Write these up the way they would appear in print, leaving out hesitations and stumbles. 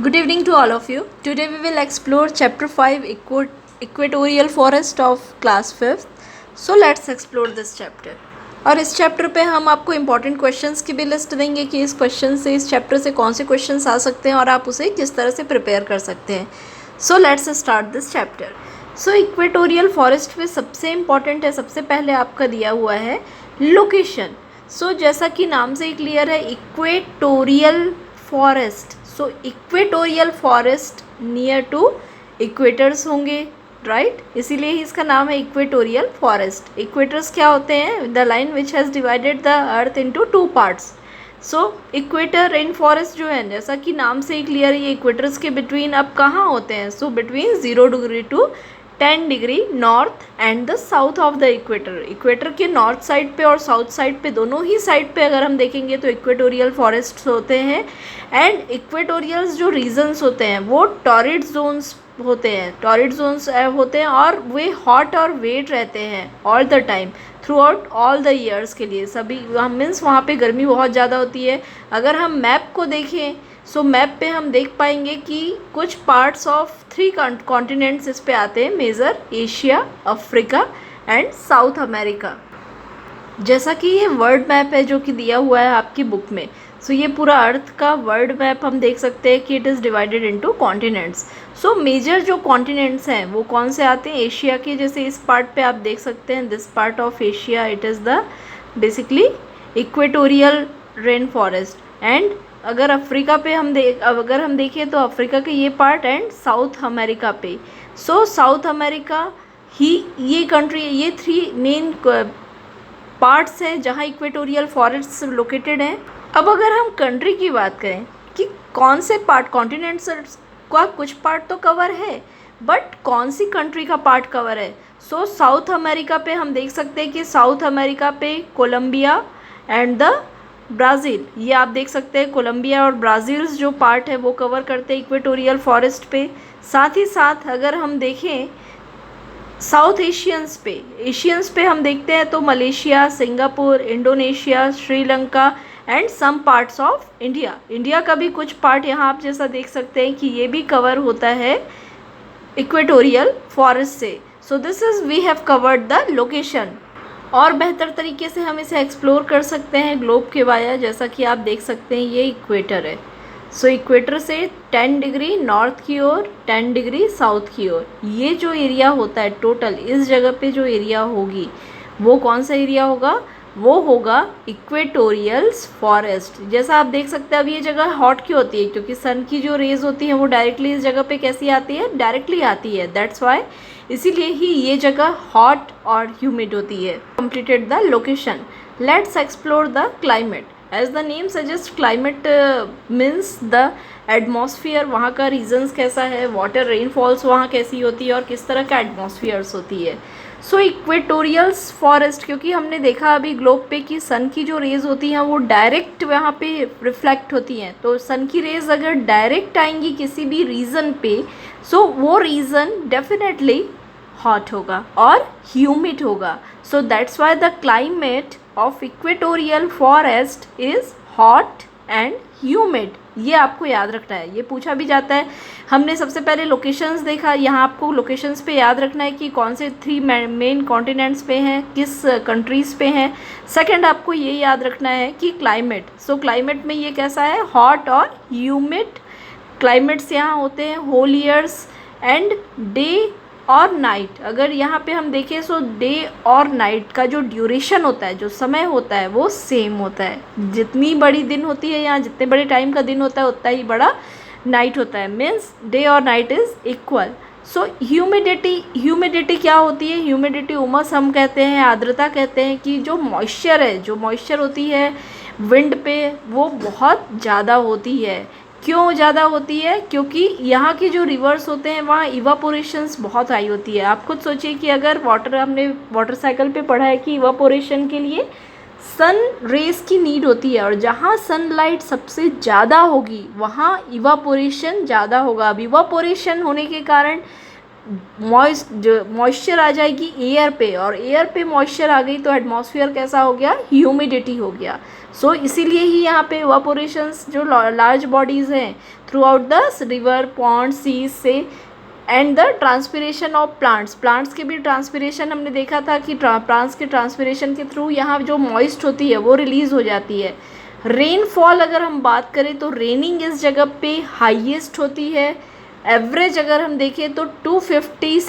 Good evening to all of you. Today we will explore chapter 5 Equatorial Forest of class 5th. So let's explore this chapter. और इस chapter पे हम आपको important questions की भी list देंगे कि इस क्वेश्चन से इस चैप्टर से कौन से क्वेश्चंस आ सकते हैं और आप उसे किस तरह से प्रिपेयर कर सकते हैं. So let's start this chapter. So equatorial forest में सबसे इम्पॉर्टेंट है, सबसे पहले आपका दिया हुआ है लोकेशन. सो जैसा कि नाम से ही क्लियर है, equatorial forest. So equatorial forest near to equators होंगे, राइट इसीलिए ही इसका नाम है इक्वेटोरियल फॉरेस्ट. इक्वेटर्स क्या होते हैं? The line which has divided the earth into two parts. So equator rain forest जो है, जैसा कि नाम से ही क्लियर है, ये इक्वेटर्स के बिटवीन अब कहाँ होते हैं? So between 0 degree to 10 degree north and the south of the equator. Equator के नॉर्थ साइड पे और साउथ साइड पे, दोनों ही साइड पे अगर हम देखेंगे तो इक्वेटोरियल फॉरेस्ट होते हैं. एंड इक्वेटोरियल्स जो रीजन्स होते हैं वो टॉरिड जोन्स होते हैं, टॉरिड जोन्स होते हैं और वे हॉट और वेट रहते हैं all the time through out all the years के लिए. सभी मीन्स वहाँ पे गर्मी बहुत ज़्यादा होती है. अगर हम मैप को देखें, सो मैप पे हम देख पाएंगे कि कुछ पार्ट्स ऑफ 3 कॉन्टिनेंट्स इस पे आते हैं major: Asia, Africa and South America. जैसा कि ये वर्ल्ड मैप है जो कि दिया हुआ है आपकी बुक में. सो ये पूरा अर्थ का वर्ल्ड मैप हम देख सकते हैं कि it is divided into continents. So major जो कॉन्टिनेंट्स हैं वो कौन से आते हैं? एशिया के, जैसे इस पार्ट पे आप देख सकते हैं, this part of Asia, it is the basically equatorial rain forest. And अगर अफ्रीका पे अगर हम देखें तो अफ्रीका के ये पार्ट एंड साउथ अमेरिका पे. सो साउथ अमेरिका ही ये कंट्री, ये 3 मेन पार्ट्स हैं जहाँ इक्वेटोरियल फॉरेस्ट लोकेटेड हैं. अब अगर हम कंट्री की बात करें कि कौन से पार्ट, कॉन्टिनेंट्स का कुछ पार्ट तो कवर है, बट कौन सी कंट्री का पार्ट कवर है? सो साउथ अमेरिका पे हम देख सकते हैं कि साउथ अमेरिका पे कोलंबिया एंड द ब्राज़ील, ये आप देख सकते हैं, कोलंबिया और ब्राज़ील जो पार्ट है वो कवर करते हैं इक्वेटोरियल फॉरेस्ट पे. साथ ही साथ अगर हम देखें साउथ एशियंस पे हम देखते हैं तो Malaysia, Singapore, Indonesia, Sri Lanka and some parts of India का भी कुछ पार्ट यहाँ आप जैसा देख सकते हैं कि ये भी कवर होता है इक्वेटोरियल फॉरेस्ट से. So this is we have covered the location. और बेहतर तरीके से हम इसे एक्सप्लोर कर सकते हैं ग्लोब के वाया. जैसा कि आप देख सकते हैं ये इक्वेटर है. सो इक्वेटर से 10 डिग्री नॉर्थ की ओर, 10 डिग्री साउथ की ओर, ये जो एरिया होता है टोटल, इस जगह पे जो एरिया होगी वो कौन सा एरिया होगा? वो होगा इक्वेटोरियल्स फॉरेस्ट. जैसा आप देख सकते हैं अब ये जगह हॉट क्यों होती है? क्योंकि सन की जो रेज होती हैं वो डायरेक्टली इस जगह पे कैसी आती है? डायरेक्टली आती है. दैट्स वाई, इसीलिए ही ये जगह हॉट और ह्यूमिड होती है. Completed the location. Let's explore the climate. As the name suggest, climate means the atmosphere, वहाँ का रीजन्स कैसा है, वाटर रेनफॉल्स वहाँ कैसी होती है और किस तरह का एटमॉस्फियर्स होती है. सो इक्वेटोरियल्स फॉरेस्ट, क्योंकि हमने देखा अभी ग्लोब पे कि सन की जो रेज होती हैं वो डायरेक्ट वहाँ पे रिफ्लेक्ट होती हैं. तो सन की रेज अगर डायरेक्ट आएंगी किसी भी रीजन पे, सो वो रीजन डेफिनेटली हॉट होगा और ह्यूमिड होगा. So that's why the climate of equatorial forest is hot and humid. ये आपको याद रखना है, ये पूछा भी जाता है. हमने सबसे पहले लोकेशंस देखा, यहाँ आपको लोकेशंस पे याद रखना है कि कौन से 3 मेन कॉन्टिनेंट्स पे हैं, किस कंट्रीज़ पे हैं. सेकंड आपको ये याद रखना है कि क्लाइमेट. सो क्लाइमेट में ये कैसा है? हॉट और ह्यूमिड क्लाइमेट्स यहाँ होते हैं होल ईयर्स. एंड डे और नाइट, अगर यहाँ पे हम देखें सो डे और नाइट का जो ड्यूरेशन होता है, जो समय होता है वो सेम होता है. जितनी बड़ी दिन होती है यहाँ, जितने बड़े टाइम का दिन होता है उतना ही बड़ा नाइट होता है. मीन्स डे और night is equal. So humidity क्या होती है? ह्यूमिडिटी, उमस हम कहते हैं, आर्द्रता कहते हैं कि जो मॉइस्चर है, जो मॉइस्चर होती है विंड पे वो बहुत ज़्यादा होती है. क्यों ज़्यादा होती है? क्योंकि यहाँ के जो रिवर्स होते हैं वहाँ इवापोरेशंस बहुत हाई होती है. आप खुद सोचिए कि अगर हमने वाटर साइकिल पे पढ़ा है कि इवापोरेशन के लिए सन रेज की नीड होती है और जहाँ सनलाइट सबसे ज़्यादा होगी वहाँ इवापोरेशन ज़्यादा होगा. अब इवापोरेशन होने के कारण मॉइस्चर आ जाएगी एयर पे, और एयर पे मॉइस्चर आ गई तो एटमॉस्फेयर कैसा हो गया, ह्यूमिडिटी हो गया। सो इसीलिए ही यहाँ पे इवापोरेशंस जो लार्ज बॉडीज़ हैं throughout the river, pond, seas से, and the transpiration of plants के भी ट्रांसपिरेशन हमने देखा था कि प्लांट्स के ट्रांसपिरेशन के थ्रू यहाँ जो मॉइस्ट होती है वो रिलीज़ हो जाती है। रेनफॉल अगर हम बात करें तो रेनिंग इस जगह पे हाईएस्ट होती है। एवरेज अगर हम देखें तो 250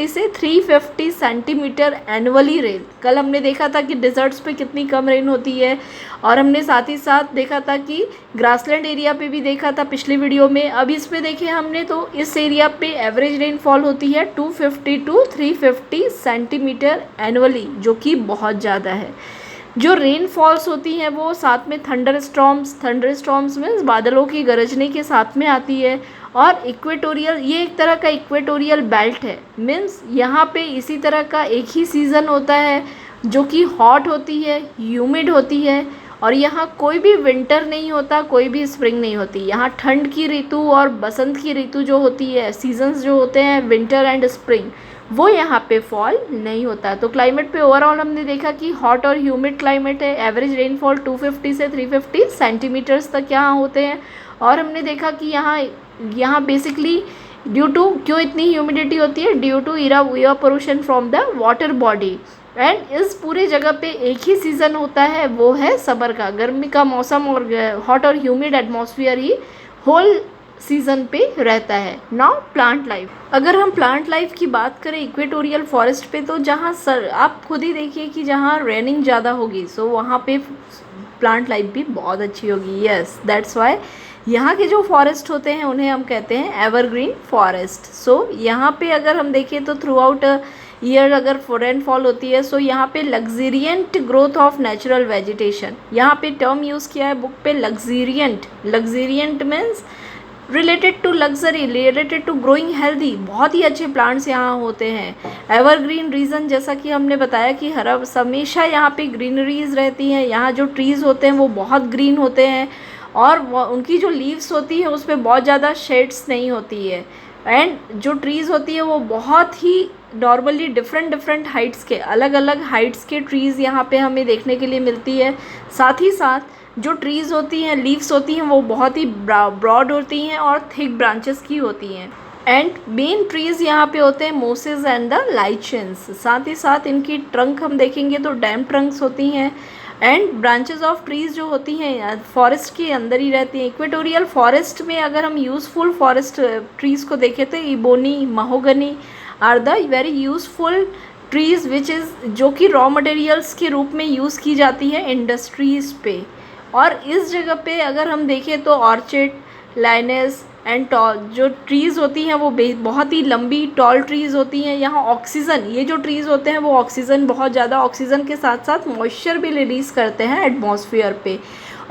से 350 सेंटीमीटर एनुअली रेन। कल हमने देखा था कि डिज़र्ट्स पे कितनी कम रेन होती है, और हमने साथ ही साथ देखा था कि ग्रासलैंड एरिया पे भी देखा था पिछली वीडियो में। अब इस पे देखें हमने तो इस एरिया पे एवरेज रेनफॉल होती है 250 to 350 सेंटीमीटर एनुअली, जो कि बहुत ज़्यादा है। जो रेनफॉल्स होती हैं वो साथ में थंडर स्टॉर्म्स मीन्स बादलों की गरजने के साथ में आती है। और इक्वेटोरियल, ये एक तरह का इक्वेटोरियल बेल्ट है, मीन्स यहाँ पे इसी तरह का एक ही सीज़न होता है जो कि हॉट होती है, ह्यूमिड होती है, और यहाँ कोई भी विंटर नहीं होता, कोई भी स्प्रिंग नहीं होती। यहाँ ठंड की ऋतु और बसंत की ऋतु जो होती है, सीजन्स जो होते हैं विंटर एंड स्प्रिंग, वो यहाँ पे फॉल नहीं होता। तो क्लाइमेट पे ओवरऑल हमने देखा कि हॉट और ह्यूमिड क्लाइमेट है। एवरेज रेनफॉल 250 से 350 सेंटीमीटर्स तक यहाँ होते हैं। और हमने देखा कि यहाँ बेसिकली ड्यू टू क्यों इतनी ह्यूमिडिटी होती है, due to evaporation from the water body. And इस पूरे जगह पे एक ही सीज़न होता है, वो है समर का, गर्मी का मौसम, और हॉट और ह्यूमिड एटमॉस्फेयर ही होल सीज़न पे रहता है। नाउ प्लांट लाइफ, अगर हम प्लांट लाइफ की बात करें इक्वेटोरियल फॉरेस्ट पे, तो जहाँ आप खुद ही देखिए कि जहाँ रेनिंग ज़्यादा होगी सो वहाँ पे प्लांट लाइफ भी बहुत अच्छी होगी। यस, दैट्स वाई यहाँ के जो फॉरेस्ट होते हैं उन्हें हम कहते हैं एवरग्रीन फॉरेस्ट। सो यहाँ पे अगर हम देखें तो थ्रू आउट ईयर अगर रेनफॉल होती है, सो यहाँ पे luxuriant growth of natural vegetation, यहाँ पे टर्म यूज़ किया है बुक पे luxuriant means related to luxury, related to growing healthy. बहुत ही अच्छे प्लांट्स यहाँ होते हैं। एवरग्रीन रीजन, जैसा कि हमने बताया कि हमेशा यहाँ पे ग्रीनरीज रहती हैं। यहाँ जो ट्रीज़ होते हैं वो बहुत ग्रीन होते हैं, और उनकी जो लीव्स होती है उस पर बहुत ज़्यादा शेड्स नहीं होती है। एंड जो ट्रीज़ होती है वो बहुत ही नॉर्मली डिफरेंट हाइट्स के, अलग अलग हाइट्स के ट्रीज़ यहाँ पे हमें देखने के लिए मिलती है। साथ ही साथ जो ट्रीज़ होती हैं, लीव्स होती हैं, वो बहुत ही ब्रॉड होती हैं और थिक ब्रांचेस की होती हैं। एंड मेन ट्रीज़ यहाँ पे होते हैं मोसेस एंड द लाइचेंस। साथ ही साथ इनकी ट्रंक हम देखेंगे तो डैम ट्रंक्स होती हैं। एंड ब्रांचेस ऑफ ट्रीज़ जो होती हैं फॉरेस्ट के अंदर ही रहती हैं। इक्वेटोरियल फॉरेस्ट में अगर हम यूज़फुल फॉरेस्ट ट्रीज़ को देखें तो ebony, mahogany are the very useful trees which is, जो कि रॉ मटेरियल्स के रूप में यूज़ की जाती है इंडस्ट्रीज़ पे। और इस जगह पे अगर हम देखें तो ऑर्चिड, लाइनेस एंड टॉल जो ट्रीज़ होती हैं वो बहुत ही लंबी टॉल ट्रीज़ होती हैं। यहाँ ऑक्सीजन, ये जो ट्रीज़ होते हैं वो ऑक्सीजन, बहुत ज़्यादा ऑक्सीजन के साथ साथ मॉइस्चर भी रिलीज़ करते हैं एटमॉस्फेयर पे,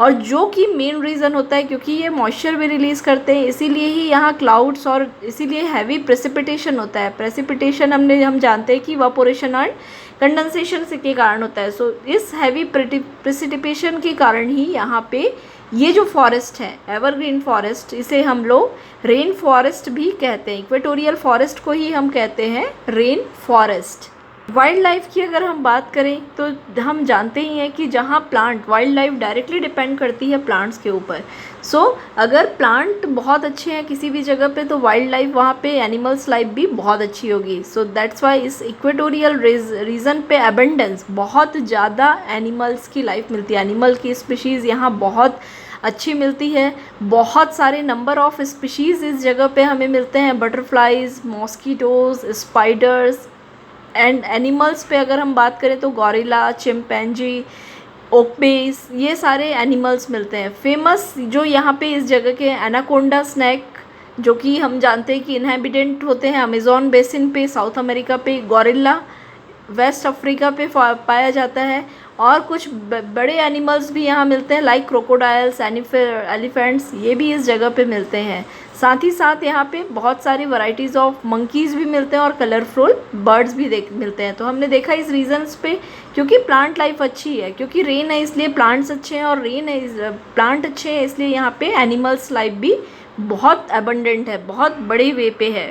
और जो कि मेन रीज़न होता है क्योंकि ये मॉइस्चर भी रिलीज़ करते हैं, इसीलिए ही यहाँ क्लाउड्स और इसीलिए हैवी प्रेसिपिटेशन होता है। प्रेसिपिटेशन हम जानते हैं कि इवापोरेशन और कंडेंसेशन से के कारण होता है। सो इस हैवी प्रेसिपिटेशन के कारण ही यहाँ पे ये जो फॉरेस्ट है एवरग्रीन फॉरेस्ट, इसे हम लोग रेन फॉरेस्ट भी कहते हैं। इक्वेटोरियल फॉरेस्ट को ही हम कहते हैं रेन फॉरेस्ट। वाइल्ड लाइफ की अगर हम बात करें तो हम जानते ही हैं कि जहाँ plant, wild life directly depend करती है प्लांट्स के ऊपर। सो अगर प्लांट बहुत अच्छे हैं किसी भी जगह पे तो वाइल्ड लाइफ, वहाँ पे एनिमल्स लाइफ भी बहुत अच्छी होगी। सो दैट्स वाई इस इक्वेटोरियल रीजन पे अबंडेंस, बहुत ज़्यादा एनिमल्स की लाइफ मिलती है। एनिमल की स्पीशीज़ यहाँ बहुत अच्छी मिलती है। बहुत सारे नंबर ऑफ स्पीशीज़ इस जगह पे हमें मिलते हैं। Butterflies, mosquitoes, spiders. And animals पे अगर हम बात करें तो गॉरिला, चिंपैंजी, ओकबेस, ये सारे एनिमल्स मिलते हैं। फेमस जो यहाँ पे इस जगह के एनाकोंडा स्नैक, जो कि हम जानते हैं कि इनहेबिटेंट होते हैं अमेज़न बेसिन पे, साउथ अमेरिका पे। गॉरिल्ला वेस्ट अफ्रीका पे पाया जाता है। और कुछ बड़े एनिमल्स भी यहाँ मिलते हैं लाइक क्रोकोडाइल्स, एलिफेंट्स, ये भी इस जगह पे मिलते हैं। साथ ही साथ यहाँ पे बहुत सारी वैरायटीज़ ऑफ मंकीज़ भी मिलते हैं और कलरफुल बर्ड्स भी मिलते हैं। तो हमने देखा इस रीजन्स पे क्योंकि प्लांट लाइफ अच्छी है, क्योंकि रेन है इसलिए प्लांट्स अच्छे हैं, और रेन है प्लांट अच्छे हैं इसलिए यहाँ पे एनिमल्स लाइफ भी बहुत अबंडेंट है, बहुत बड़े वे पे है।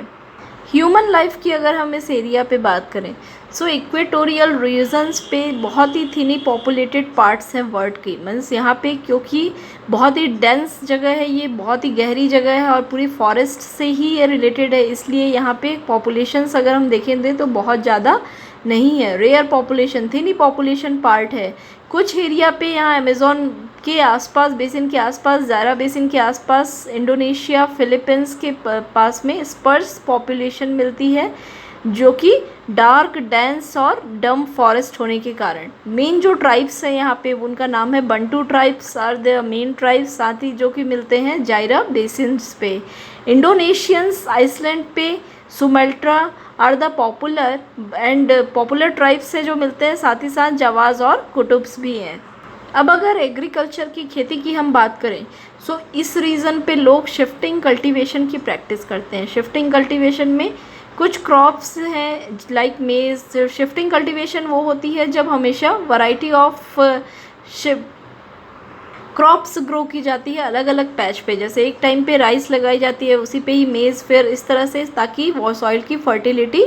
ह्यूमन लाइफ की अगर हम इस एरिया पे बात करें, सो इक्वेटोरियल रीजन्स पे बहुत ही थिनी पॉपुलेटेड पार्ट्स हैं वर्ल्ड की। मीन्स यहाँ पे क्योंकि बहुत ही डेंस जगह है, ये बहुत ही गहरी जगह है और पूरी फॉरेस्ट से ही ये रिलेटेड है, इसलिए यहाँ पे पॉपुलेशंस अगर हम देखेंगे तो बहुत ज़्यादा नहीं है, रेयर पॉपुलेशन, थिनी पॉपुलेशन पार्ट है। कुछ एरिया पे यहाँ अमेज़ॉन के आसपास, बेसिन के आसपास, ज़ारा बेसिन के आसपास, इंडोनेशिया, फिलीपींस के पास में स्पर्स पॉपुलेशन मिलती है, जो कि डार्क, डेंस और डम फॉरेस्ट होने के कारण। मेन जो ट्राइब्स हैं यहाँ पे उनका नाम है Bantu tribes are the main tribes, साथ ही जो कि मिलते हैं जायरा बेसिन्स पे। इंडोनेशियंस आइसलैंड पे Sumatra are the popular tribes से जो मिलते हैं, साथ ही साथ जवाज और कुटुब्स भी हैं। अब अगर एग्रीकल्चर की, खेती की हम बात करें, सो इस रीजन पे लोग शिफ्टिंग कल्टीवेशन की प्रैक्टिस करते हैं। शिफ्टिंग कल्टीवेशन में कुछ क्रॉप्स हैं लाइक मेज। शिफ्टिंग कल्टीवेशन वो होती है जब हमेशा वैरायटी ऑफ क्रॉप्स ग्रो की जाती है अलग अलग पैच पे, जैसे एक टाइम पे राइस लगाई जाती है, उसी पे ही मेज़, फिर इस तरह से, ताकि वो सॉइल की फर्टिलिटी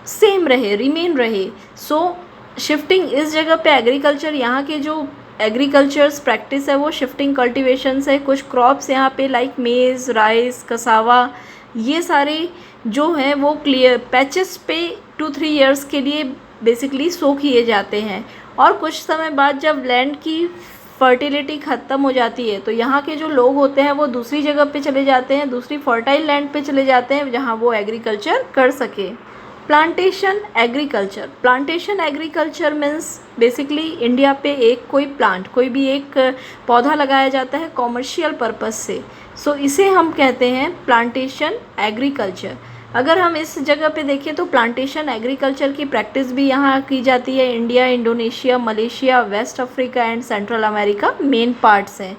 सेम रहे, रिमेन रहे। सो शिफ्टिंग इस जगह पे एग्रीकल्चर, यहाँ के जो एग्रीकल्चर्स प्रैक्टिस है वो शिफ्टिंग कल्टीवेशन है। कुछ क्रॉप्स यहाँ पे लाइक मेज़, राइस, कसावा, ये सारे जो हैं वो क्लियर पैचेस पे 2-3 ईयर्स के लिए बेसिकली सो किए जाते हैं, और कुछ समय बाद जब लैंड की फर्टिलिटी ख़त्म हो जाती है तो यहाँ के जो लोग होते हैं वो दूसरी जगह पे चले जाते हैं, दूसरी फर्टाइल लैंड पे चले जाते हैं जहाँ वो एग्रीकल्चर कर सके। Plantation agriculture, plantation agriculture means basically India पे एक कोई प्लांट, कोई भी एक पौधा लगाया जाता है कॉमर्शियल पर्पस से, सो इसे हम कहते हैं प्लांटेशन एग्रीकल्चर। अगर हम इस जगह पे देखें तो प्लांटेशन एग्रीकल्चर की प्रैक्टिस भी यहाँ की जाती है। India, Indonesia, Malaysia, West Africa and Central America main parts हैं।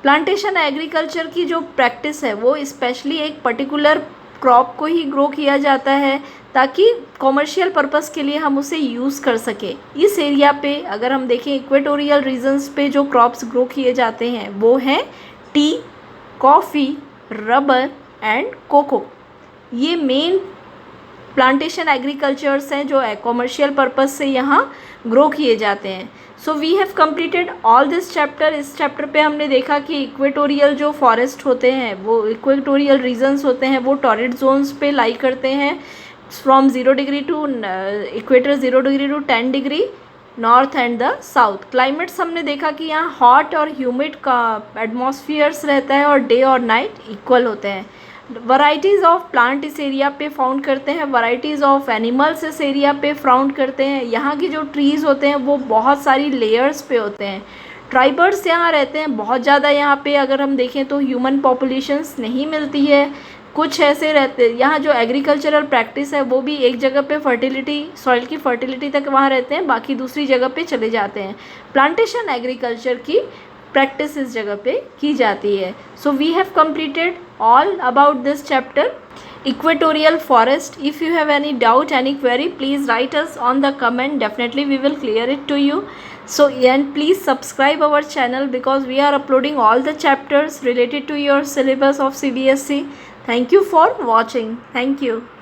प्लांटेशन एग्रीकल्चर की जो प्रैक्टिस है वो स्पेशली एक पर्टिकुलर क्रॉप को ही ग्रो किया जाता है ताकि कॉमर्शियल पर्पस के लिए हम उसे यूज़ कर सकें। इस एरिया पे अगर हम देखें, इक्वेटोरियल रीजन्स पे जो क्रॉप्स ग्रो किए जाते हैं वो हैं tea, coffee, rubber and cocoa. ये मेन प्लांटेशन एग्रीकल्चर्स हैं जो कॉमर्शियल पर्पस से यहाँ ग्रो किए जाते हैं। So we have completed all this chapter. इस चैप्टर पे हमने देखा कि इक्वेटोरियल जो फॉरेस्ट होते हैं, वो इक्वेटोरियल रीजन्स होते हैं, वो टॉरिड जोन्स पे लाई करते हैं from 0 degree to equator 0 degree to 10 degree north and the south. Climates हमने देखा कि यहाँ हॉट और ह्यूमिड का एटमॉस्फियर्स रहता है और डे और नाइट इक्वल होते हैं। वैराइटीज़ ऑफ प्लांट इस एरिया पे फाउंड करते हैं, वैराइटीज़ ऑफ एनिमल्स इस एरिया पे फाउंड करते हैं। यहाँ की जो ट्रीज़ होते हैं वो बहुत सारी लेयर्स पे होते हैं। ट्राइबर्स यहाँ रहते हैं बहुत ज़्यादा। यहाँ पे अगर हम देखें तो ह्यूमन पॉपुलेशंस नहीं मिलती है, कुछ ऐसे रहते हैं। यहाँ जो एग्रीकल्चरल प्रैक्टिस है वो भी एक जगह पे फर्टिलिटी, सॉइल की फर्टिलिटी तक वहाँ रहते हैं, बाकी दूसरी जगह पे चले जाते हैं। प्लांटेशन एग्रीकल्चर की प्रैक्टिस इस जगह पे की जाती है। So we have completed all about this chapter, equatorial forest. If you have any doubt, any query, please write us on the comment. Definitely we will clear it to you. So and please subscribe our channel because we are uploading all the chapters related to your syllabus of CBSE. Thank you for watching. Thank you.